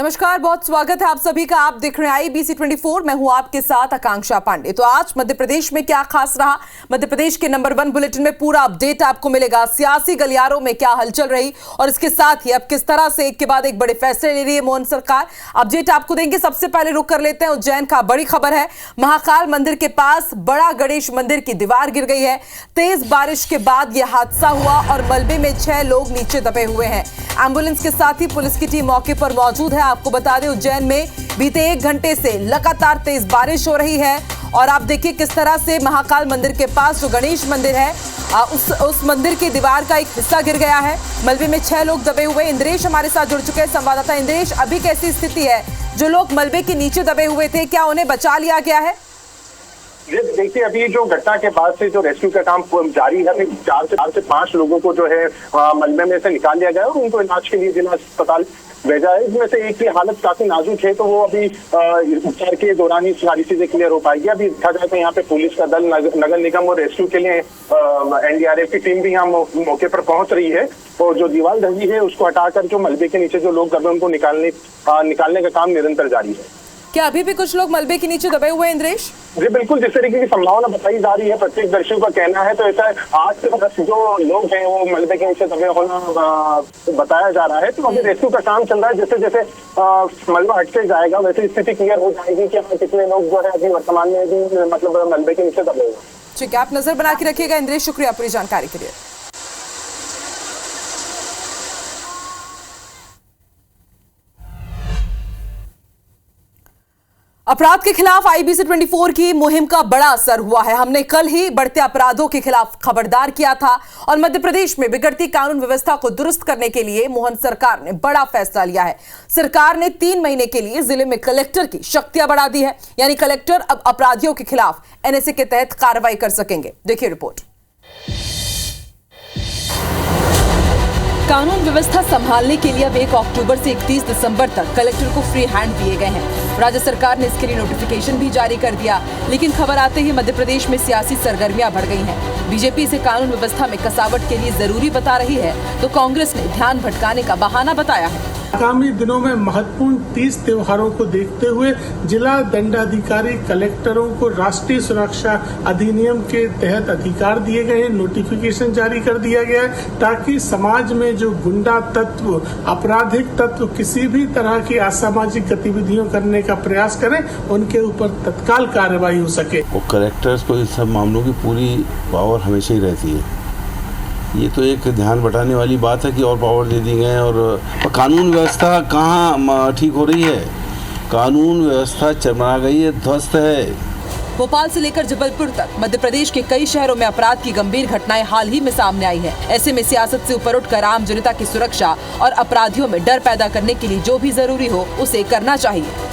नमस्कार, बहुत स्वागत है आप सभी का। आप देख रहे हैं IBC 24। मैं हूं आपके साथ आकांक्षा पांडे। तो आज मध्य प्रदेश में क्या खास रहा, मध्य प्रदेश के नंबर 1 बुलेटिन में पूरा अपडेट आपको मिलेगा। सियासी गलियारों में क्या हलचल रही और इसके साथ ही अब किस तरह से एक के बाद एक बड़े फैसले ले रही है मोहन सरकार, अपडेट आपको देंगे। सबसे पहले रुक कर लेते हैं उज्जैन का। बड़ी खबर है, महाकाल मंदिर के पास बड़ा गणेश मंदिर की दीवार गिर गई है। तेज बारिश के बाद यह हादसा हुआ और मलबे में 6 लोग नीचे दबे हुए हैं। एम्बुलेंस के साथ ही पुलिस की टीम मौके पर मौजूद है। आपको बता दें, उज्जैन में बीते 1 घंटे से लगातार तेज बारिश हो रही है और आप देखिए किस तरह से महाकाल मंदिर के पास जो गणेश मंदिर है उस मंदिर की दीवार का एक हिस्सा गिर गया है। मलबे में 6 लोग दबे हुए। इंद्रेश हमारे साथ जुड़ चुके हैं, संवाददाता इंद्रेश। अभी कैसी स्थिति है? जो लोग मलबे के नीचे दबे हुए थे, क्या उन्हें बचा लिया गया है? देखिए, अभी जो घटना के बाद से जो रेस्क्यू का काम जारी है, 4 से 5 लोगों को जो है मलबे में से निकाल लिया गया और उनको इलाज के लिए जिला अस्पताल भेजा है। इसमें से एक की हालत काफी नाजुक है, तो वो अभी उपचार के दौरान ही सारी चीजें क्लियर हो पाएगी। अभी देखा जाए तो यहाँ पे पुलिस का दल, नगर निगम और रेस्क्यू के लिए NDRF की टीम भी यहाँ मौके पर पहुंच रही है और जो दीवार ढही है उसको हटाकर जो मलबे के नीचे जो लोग दबे उनको निकालने का काम निरंतर जारी है। क्या अभी भी कुछ लोग मलबे के नीचे दबे हुए हैं इंद्रेश? जी बिल्कुल, जिस तरीके की संभावना बताई जा रही है प्रत्येकदर्शियों का कहना है, तो ऐसा 8 से 10 जो लोग हैं वो मलबे के नीचे दबे होना बताया जा रहा है। तो अभी रेस्क्यू का काम चल रहा है। जैसे जैसे मलबा हटते जाएगा वैसे स्थिति क्लियर हो जाएगी कि कितने लोग जो है अभी वर्तमान में भी मतलब मलबे के नीचे दबे हुए। ठीक है, आप नजर बना के रखिएगा इंद्रेश। शुक्रिया पूरी जानकारी के लिए। अपराध के खिलाफ IBC 24 की मुहिम का बड़ा असर हुआ है। हमने कल ही बढ़ते अपराधों के खिलाफ खबरदार किया था और मध्य प्रदेश में बिगड़ती कानून व्यवस्था को दुरुस्त करने के लिए मोहन सरकार ने बड़ा फैसला लिया है। सरकार ने 3 महीने के लिए जिले में कलेक्टर की शक्तियां बढ़ा दी है, यानी कलेक्टर अब अपराधियों के खिलाफ NSA के तहत कार्रवाई कर सकेंगे। देखिए रिपोर्ट। कानून व्यवस्था संभालने के लिए अब 1 अक्टूबर से 31 दिसंबर तक कलेक्टर को फ्री हैंड दिए गए हैं। राज्य सरकार ने इसके लिए नोटिफिकेशन भी जारी कर दिया, लेकिन खबर आते ही मध्य प्रदेश में सियासी सरगर्मियां बढ़ गई हैं। बीजेपी इसे कानून व्यवस्था में कसावट के लिए जरूरी बता रही है, तो कांग्रेस ने ध्यान भटकाने का बहाना बताया है। आगामी दिनों में महत्वपूर्ण 30 त्योहारों को देखते हुए जिला दंडाधिकारी कलेक्टरों को राष्ट्रीय सुरक्षा अधिनियम के तहत अधिकार दिए गए हैं। नोटिफिकेशन जारी कर दिया गया है ताकि समाज में जो गुंडा तत्व, आपराधिक तत्व किसी भी तरह की असामाजिक गतिविधियों करने का प्रयास करें, उनके ऊपर तत्काल कार्रवाई हो सके। और कलेक्टर्स को इन सब मामलों की पूरी पावर हमेशा ही रहती है। ये तो एक ध्यान बटाने वाली बात है कि और पावर दे दी गए और कानून व्यवस्था कहाँ ठीक हो रही है? कानून व्यवस्था चरमरा गई है, ध्वस्त है। भोपाल से लेकर जबलपुर तक मध्य प्रदेश के कई शहरों में अपराध की गंभीर घटनाएं हाल ही में सामने आई है। ऐसे में सियासत से ऊपर उठकर आम जनता की सुरक्षा और अपराधियों में डर पैदा करने के लिए जो भी जरूरी हो उसे करना चाहिए।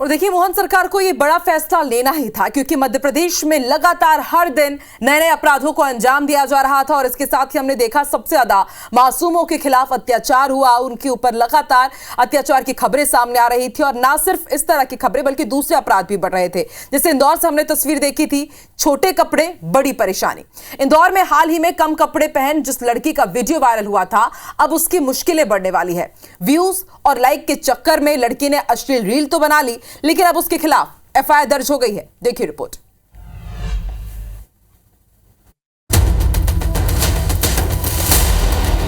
और देखिए, मोहन सरकार को ये बड़ा फैसला लेना ही था, क्योंकि मध्य प्रदेश में लगातार हर दिन नए नए अपराधों को अंजाम दिया जा रहा था और इसके साथ ही हमने देखा सबसे ज्यादा मासूमों के खिलाफ अत्याचार हुआ। उनके ऊपर लगातार अत्याचार की खबरें सामने आ रही थी और ना सिर्फ इस तरह की खबरें बल्कि दूसरे अपराध भी बढ़ रहे थे। जैसे इंदौर से हमने तस्वीर देखी थी, छोटे कपड़े बड़ी परेशानी। इंदौर में हाल ही में कम कपड़े पहन जिस लड़की का वीडियो वायरल हुआ था, अब उसकी मुश्किलें बढ़ने वाली है। व्यूज और लाइक के चक्कर में लड़की ने अश्लील रील तो बना ली, लेकिन अब उसके खिलाफ FIR दर्ज हो गई है। देखिए रिपोर्ट।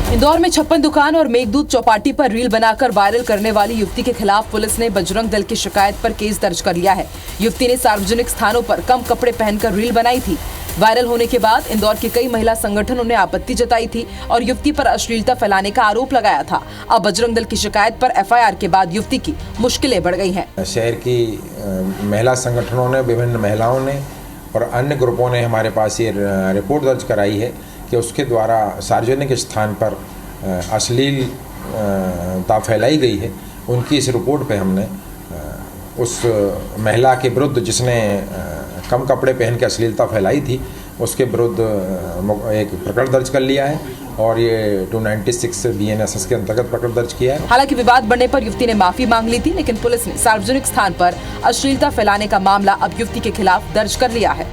इंदौर में 56 दुकान और मेघदूत चौपाटी पर रील बनाकर वायरल करने वाली युवती के खिलाफ पुलिस ने बजरंग दल की शिकायत पर केस दर्ज कर लिया है। युवती ने सार्वजनिक स्थानों पर कम कपड़े पहनकर रील बनाई थी। वायरल होने के बाद इंदौर के कई महिला संगठनों ने आपत्ति जताई थी और युवती पर अश्लीलता फैलाने का आरोप लगाया था। अब बजरंग दल की शिकायत पर FIR के बाद युवती की मुश्किलें बढ़ गई हैं। शहर की महिला संगठनों ने, विभिन्न महिलाओं ने और अन्य ग्रुपों ने हमारे पास ये रिपोर्ट दर्ज कराई है कि उसके द्वारा सार्वजनिक स्थान पर अश्लीलता फैलाई गई है। उनकी इस रिपोर्ट पे हमने उस महिला के विरुद्ध जिसने कम कपड़े पहन के अश्लीलता फैलाई थी, उसके विरुद्ध एक प्रकरण दर्ज कर लिया है और ये 296 BNSS के अंतर्गत प्रकरण दर्ज किया है। हालांकि विवाद बढ़ने पर युवती ने माफी मांग ली थी, लेकिन पुलिस ने सार्वजनिक स्थान पर अश्लीलता फैलाने का मामला अब युवती के खिलाफ दर्ज कर लिया है।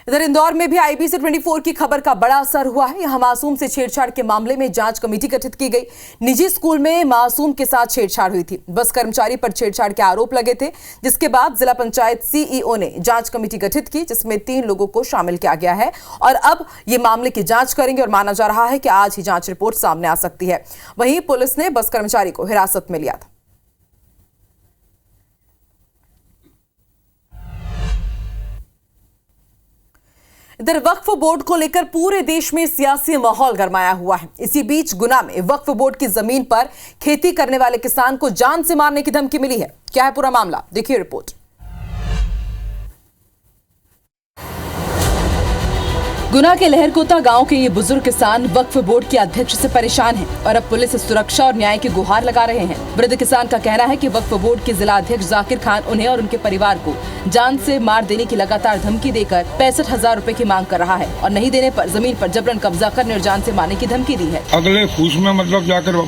इधर इंदौर में भी IBC 24 की खबर का बड़ा असर हुआ है। यहां मासूम से छेड़छाड़ के मामले में जांच कमेटी गठित की गई। निजी स्कूल में मासूम के साथ छेड़छाड़ हुई थी। बस कर्मचारी पर छेड़छाड़ के आरोप लगे थे, जिसके बाद जिला पंचायत CEO ने जांच कमेटी गठित की, जिसमें 3 लोगों को शामिल किया गया है और अब ये मामले की जांच करेंगे और माना जा रहा है कि आज ही जांच रिपोर्ट सामने आ सकती है। वहीं पुलिस ने बस कर्मचारी को हिरासत में लिया था। इधर वक्फ बोर्ड को लेकर पूरे देश में सियासी माहौल गरमाया हुआ है। इसी बीच गुना में वक्फ बोर्ड की जमीन पर खेती करने वाले किसान को जान से मारने की धमकी मिली है। क्या है पूरा मामला, देखिए रिपोर्ट। गुना के लहरकोता गांव के ये बुजुर्ग किसान वक्फ बोर्ड के अध्यक्ष से परेशान हैं और अब पुलिस से सुरक्षा और न्याय की गुहार लगा रहे हैं। वृद्ध किसान का कहना है कि वक्फ बोर्ड के जिला अध्यक्ष जाकिर खान उन्हें और उनके परिवार को जान से मार देने की लगातार धमकी देकर 65,000 रुपए की मांग कर रहा है और नहीं देने पर जमीन पर जबरन कब्जा कर निर्जान से मारने की धमकी दी है। अगले फूस में मतलब जाकर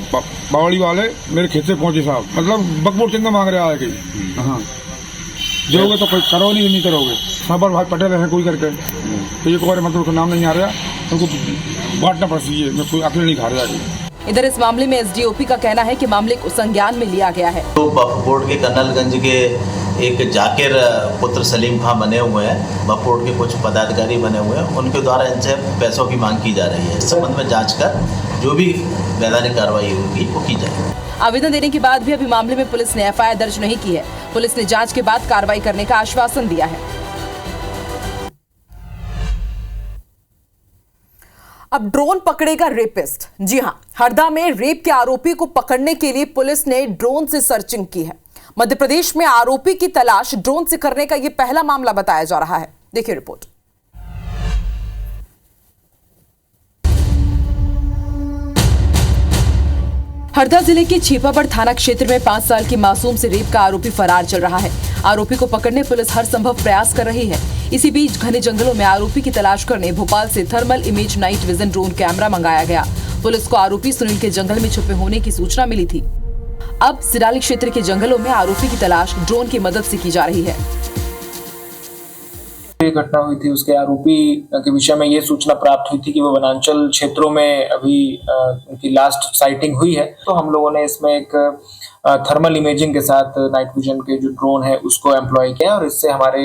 बावड़ी वाले मेरे खेत से पहुंचे साहब, मतलब वक्फ बोर्ड चंदा मांग रहा है कि हाँ जोगे तो कोई करो नहीं करोगे। साबर भाई पटेल है कोई करके तो ये कोई मतलब उसका नाम नहीं आ रहा, उनको बांटना पड़ रही है, कोई अकेले नहीं खा रहा है। इधर इस मामले में SDOP का कहना है कि मामले को संज्ञान में लिया गया है। तो वक्फ बोर्ड के कर्नलगंज के एक जाकिर पुत्र सलीम खां बने हुए हैं, वक्फ बोर्ड के कुछ पदाधिकारी बने हुए हैं, उनके द्वारा इनसे पैसों की मांग की जा रही है। इस संबंध में जांच कर जो भी वैधानिक कार्रवाई होगी वो की जाएगी। आवेदन देने के बाद भी अभी मामले में पुलिस ने FIR दर्ज नहीं की है। पुलिस ने जांच के बाद कार्रवाई करने का आश्वासन दिया है। अब ड्रोन पकड़ेगा रेपिस्ट। जी हां, हरदा में रेप के आरोपी को पकड़ने के लिए पुलिस ने ड्रोन से सर्चिंग की है। मध्य प्रदेश में आरोपी की तलाश ड्रोन से करने का यह पहला मामला बताया जा रहा है। देखिए रिपोर्ट। हरदा जिले के छीपाबड़ थाना क्षेत्र में 5 साल की मासूम से रेप का आरोपी फरार चल रहा है। आरोपी को पकड़ने पुलिस हर संभव प्रयास कर रही है। इसी बीच घने जंगलों में आरोपी की तलाश करने भोपाल से thermal image night vision drone camera मंगाया गया। पुलिस को आरोपी सुनील के जंगल में छुपे होने की सूचना मिली थी। अब सिराली क्षेत्र के जंगलों में आरोपी की तलाश ड्रोन की मदद से की जा रही है। ये घटना हुई थी, उसके आरोपी के विषय में ये सूचना प्राप्त हुई थी कि वो वनांचल क्षेत्रों में अभी उनकी लास्ट साइटिंग हुई है। तो हम लोगों ने इसमें एक थर्मल इमेजिंग के साथ नाइट विजन के जो ड्रोन है उसको एम्प्लॉय किया और इससे हमारे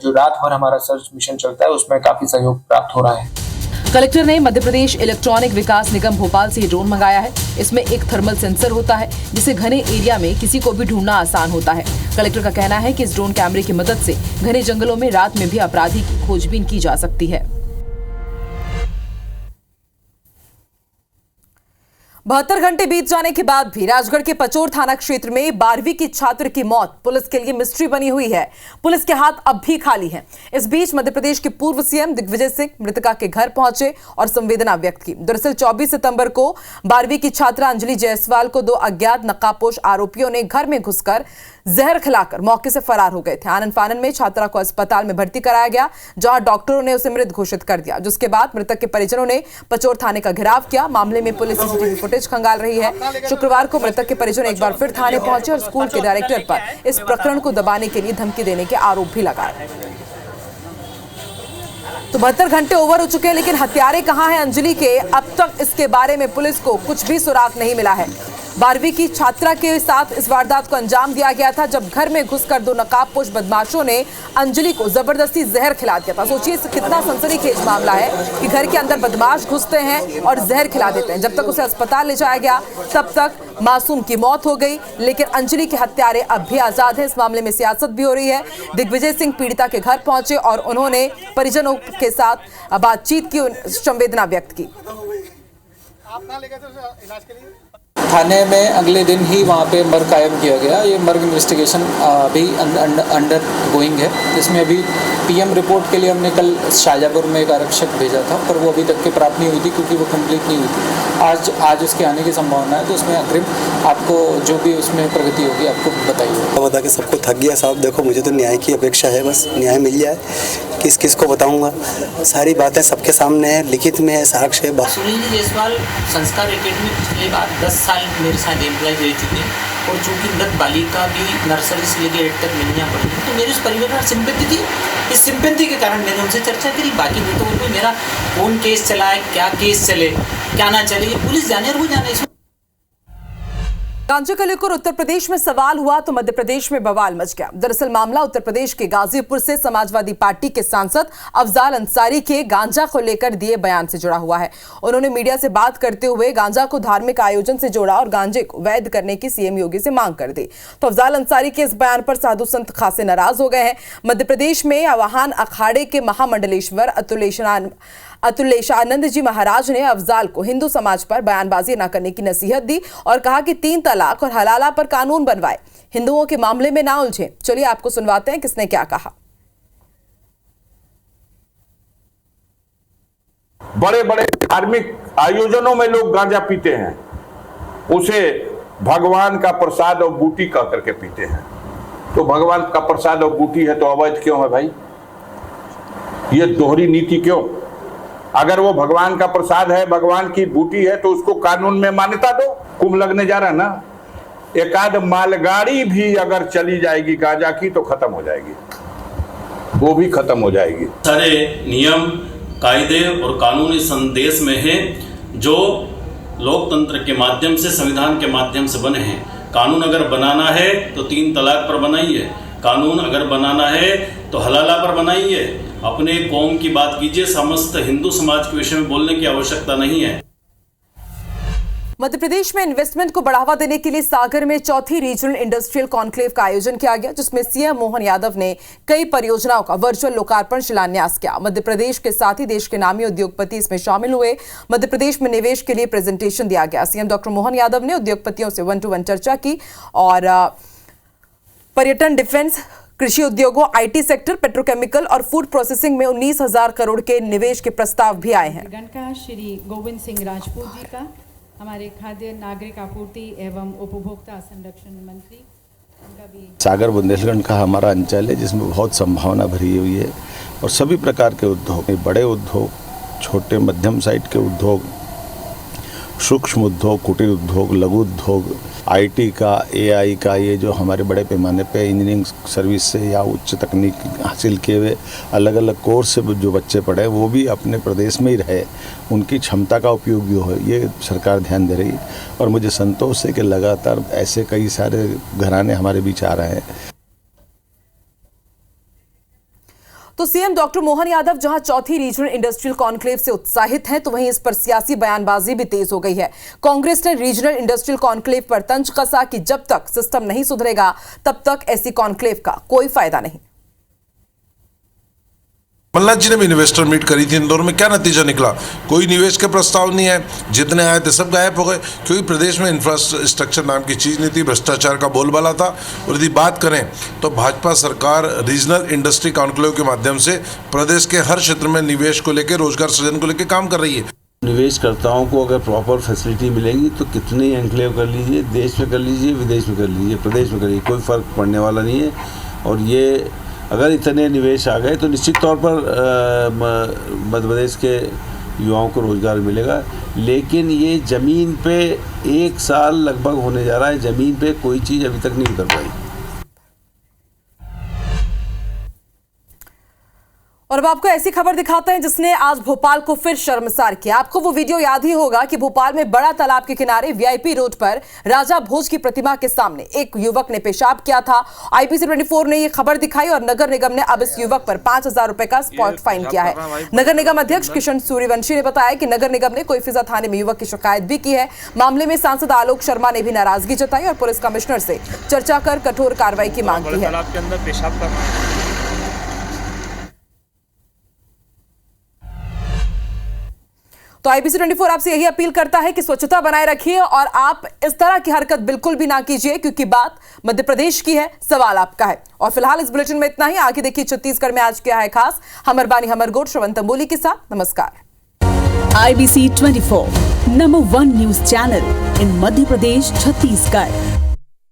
जो रात भर हमारा सर्च मिशन चलता है उसमें काफी सहयोग प्राप्त हो रहा है। कलेक्टर ने मध्य प्रदेश इलेक्ट्रॉनिक विकास निगम भोपाल से ड्रोन मंगाया है। इसमें एक थर्मल सेंसर होता है जिससे घने एरिया में किसी को भी ढूंढना आसान होता है। कलेक्टर का कहना है कि इस ड्रोन कैमरे की मदद से घने जंगलों में रात में भी अपराधी की खोजबीन की जा सकती है। 72 घंटे बीत जाने के बाद भी राजगढ़ के पचोर थाना क्षेत्र में 12वीं की छात्र की मौत पुलिस के लिए मिस्ट्री बनी हुई है। पुलिस के हाथ अब भी खाली हैं। इस बीच मध्य प्रदेश के पूर्व CM दिग्विजय सिंह मृतका के घर पहुंचे और संवेदना व्यक्त की। दरअसल 24 सितंबर को 12वीं की छात्रा अंजलि जायसवाल को 2 अज्ञात नकाबपोश आरोपियों ने घर में घुसकर जहर खिलाकर मौके से फरार हो गए थे। आनन फानन में छात्रा को अस्पताल में भर्ती कराया गया, जहां डॉक्टरों ने उसे मृत घोषित कर दिया, जिसके बाद मृतक के परिजनों ने पचोर थाने का घेराव किया। मामले में पुलिस CCTV फुटेज खंगाल रही है। शुक्रवार को मृतक के परिजन एक बार फिर थाने पहुंचे और स्कूल के डायरेक्टर पर इस प्रकरण को दबाने के लिए धमकी देने के आरोप भी लगाए। तो 72 घंटे ओवर हो चुके हैं, लेकिन हत्यारे कहां हैं अंजलि के, अब तक इसके बारे में पुलिस को कुछ भी सुराग नहीं मिला है। 12वीं की छात्रा के साथ इस वारदात को अंजाम दिया गया था जब घर में घुसकर 2 नकाबपोश बदमाशों ने अंजलि को जबरदस्ती जहर खिला दिया था। सोचिए कितना सनसनीखेज मामला है कि घर के अंदर बदमाश घुसते हैं और जहर खिला देते हैं। जब तक उसे अस्पताल ले जाया गया तब तक मासूम की मौत हो गई, लेकिन अंजलि के हत्यारे अब भी आजाद हैं। इस मामले में सियासत भी हो रही है। दिग्विजय सिंह पीड़िता के घर पहुंचे और उन्होंने परिजनों के साथ बातचीत की, संवेदना व्यक्त की। थाने में अगले दिन ही वहाँ पे मर्ग कायम किया गया। ये मर्ग इन्वेस्टिगेशन अभी अंडर गोइंग है। इसमें अभी PM रिपोर्ट के लिए हमने कल शाजापुर में एक आरक्षक भेजा था, पर वो अभी तक के प्राप्त नहीं हुई थी क्योंकि वो कंप्लीट नहीं हुई थी। आज उसके आने की संभावना है, तो उसमें अग्रिम आपको जो भी उसमें प्रगति होगी आपको बताइए। बता के सबको थक गया साहब। देखो मुझे तो न्याय की अपेक्षा है, बस न्याय मिल जाए। किस किस को बताऊंगा, सारी बातें सबके सामने है, लिखित में है, साक्ष्य है। सुनील जायसवाल संस्कार एकेडमी पिछले बार 10 साल मेरे साथ एम्प्लॉय रह चुके हैं। और चूंकि मृत बालिका भी नर्सरी से लेकर 8 तक मिलनियाँ पड़ी, तो मेरी उस परिवार में सिंपैथी थी। इस सिंपैथी के कारण मैंने उनसे चर्चा करी। बाकी नहीं तो उनमें मेरा कौन केस चला है, क्या केस चले, क्या ना चले, ये पुलिस जाने और वो जाने। इसमें गांजा को लेकर उत्तर प्रदेश में सवाल हुआ तो मध्य प्रदेश में बवाल मच गया। दरअसल मामला उत्तर प्रदेश के गाजीपुर से समाजवादी पार्टी के सांसद अफजाल अंसारी के गांजा को लेकर दिए बयान से जुड़ा हुआ है। उन्होंने मीडिया से बात करते हुए गांजा को धार्मिक आयोजन से जोड़ा और गांजे को वैध करने की सीएम योगी से मांग कर दी। तो अफजाल अंसारी के इस बयान पर साधु संत खासे नाराज हो गए हैं। मध्य प्रदेश में आवाहन अखाड़े के महामंडलेश्वर अतुलेशानंद जी महाराज ने अफजाल को हिंदू समाज पर बयानबाजी न करने की नसीहत दी और कहा कि 3 तलाक और हलाला पर कानून बनवाए, हिंदुओं के मामले में ना उलझे। चलिए आपको सुनवाते हैं किसने क्या कहा। बड़े बड़े धार्मिक आयोजनों में लोग गांजा पीते हैं, उसे भगवान का प्रसाद और बूटी कह करके पीते हैं। तो भगवान का प्रसाद और बूटी है तो अवैध क्यों है भाई? ये दोहरी नीति क्यों? अगर वो भगवान का प्रसाद है, भगवान की बूटी है, तो उसको कानून में मान्यता दो। कुंभ लगने जा रहा है ना, एकाध मालगाड़ी भी अगर चली जाएगी गांजा की तो खत्म हो जाएगी, वो भी खत्म हो जाएगी। सारे नियम कायदे और कानूनी संदेश में है जो लोकतंत्र के माध्यम से, संविधान के माध्यम से बने हैं। कानून अगर बनाना है तो 3 तलाक पर बनाइए, कानून अगर बनाना है तो हलाला पर बनाइए। अपने कौम की बात कीजिए, समस्त हिंदू समाज के विषय में बोलने की आवश्यकता नहीं है। मध्य प्रदेश में इन्वेस्टमेंट को बढ़ावा देने के लिए सागर में 4थी रीजनल इंडस्ट्रियल कॉन्क्लेव का आयोजन किया गया, जिसमें सीएम मोहन यादव ने कई परियोजनाओं का वर्चुअल लोकार्पण शिलान्यास किया। मध्य प्रदेश के साथ ही देश के नामी उद्योगपति इसमें शामिल हुए। मध्य प्रदेश में निवेश के लिए प्रेजेंटेशन दिया गया। सीएम डॉक्टर मोहन यादव ने उद्योगपतियों से 1-to-1 चर्चा की और पर्यटन, डिफेंस, कृषि उद्योगों, आईटी सेक्टर, पेट्रोकेमिकल और फूड प्रोसेसिंग में 19,000 करोड़ के निवेश के प्रस्ताव भी आए हैं। का श्री गोविंद सिंह राजपूत जी का, हमारे खाद्य नागरिक आपूर्ति एवं उपभोक्ता संरक्षण मंत्री, उनका भी। सागर बुंदेलखंड का हमारा अंचल है जिसमें बहुत संभावना भरी हुई है और सभी प्रकार के उद्योग, बड़े उद्योग, छोटे मध्यम साइज के उद्योग, सूक्ष्म उद्योग, कुटीर उद्योग, लघु उद्योग, आईटी का, एआई का, ये जो हमारे बड़े पैमाने पे इंजीनियरिंग सर्विस से या उच्च तकनीक हासिल किए हुए अलग अलग कोर्स से जो बच्चे पढ़े वो भी अपने प्रदेश में ही रहे, उनकी क्षमता का उपयोग भी हो, ये सरकार ध्यान दे रही है। और मुझे संतोष है कि लगातार ऐसे कई सारे घराने हमारे बीच आ रहे हैं। तो सीएम डॉक्टर मोहन यादव जहां 4थी रीजनल इंडस्ट्रियल कॉन्क्लेव से उत्साहित हैं, तो वहीं इस पर सियासी बयानबाजी भी तेज हो गई है। कांग्रेस ने रीजनल इंडस्ट्रियल कॉन्क्लेव पर तंज कसा कि जब तक सिस्टम नहीं सुधरेगा तब तक ऐसी कॉन्क्लेव का कोई फायदा नहीं। कमलनाथ जी ने भी इन्वेस्टर मीट करी थी इंदौर में, क्या नतीजा निकला? कोई निवेश के प्रस्ताव नहीं है, जितने आए थे सब गायब हो गए, क्योंकि प्रदेश में इंफ्रास्ट्रक्चर नाम की चीज़ नहीं थी, भ्रष्टाचार का बोलबाला था। और यदि बात करें तो भाजपा सरकार रीजनल इंडस्ट्री कॉन्क्लेव के माध्यम से प्रदेश के हर क्षेत्र में निवेश को लेकर, रोजगार सृजन को लेकर काम कर रही है। निवेशकर्ताओं को अगर प्रॉपर फैसिलिटी मिलेंगी तो कितने एनक्लेव कर लीजिए, देश में कर लीजिए, विदेश में कर लीजिए, प्रदेश में कर लीजिए, कोई फर्क पड़ने वाला नहीं है। और ये अगर इतने निवेश आ गए तो निश्चित तौर पर मध्य प्रदेश के युवाओं को रोजगार मिलेगा। लेकिन ये ज़मीन पे 1 साल लगभग होने जा रहा है, ज़मीन पे कोई चीज़ अभी तक नहीं कर पाई। और अब आपको ऐसी खबर दिखाते हैं जिसने आज भोपाल को फिर शर्मसार किया। आपको वो वीडियो याद ही होगा कि भोपाल में बड़ा तालाब के किनारे वीआईपी रोड पर राजा भोज की प्रतिमा के सामने एक युवक ने पेशाब किया था। आईपीसी 24 ने ये खबर दिखाई और नगर निगम ने अब इस युवक पर 5,000 रुपए का स्पॉट फाइन किया है। नगर निगम अध्यक्ष किशन सूर्यवंशी ने बताया कि नगर निगम ने कोईफिजा थाने में युवक की शिकायत भी की है। मामले में सांसद आलोक शर्मा ने भी नाराजगी जताई और पुलिस कमिश्नर से चर्चा कर कठोर कार्रवाई की मांग की है। तो आईपीसी 24 आपसे यही अपील करता है कि स्वच्छता बनाए रखिए और आप इस तरह की हरकत बिल्कुल भी ना कीजिए, क्योंकि बात मध्य प्रदेश की है, सवाल आपका है। और फिलहाल इस बुलेटिन में इतना ही। आगे देखिए छत्तीसगढ़ में आज क्या है खास। हमर बानी हमर गोट श्रवण तंबोली के साथ। नमस्कार। IBC 24 number 1 news channel in Madhya Pradesh, Chhattisgarh.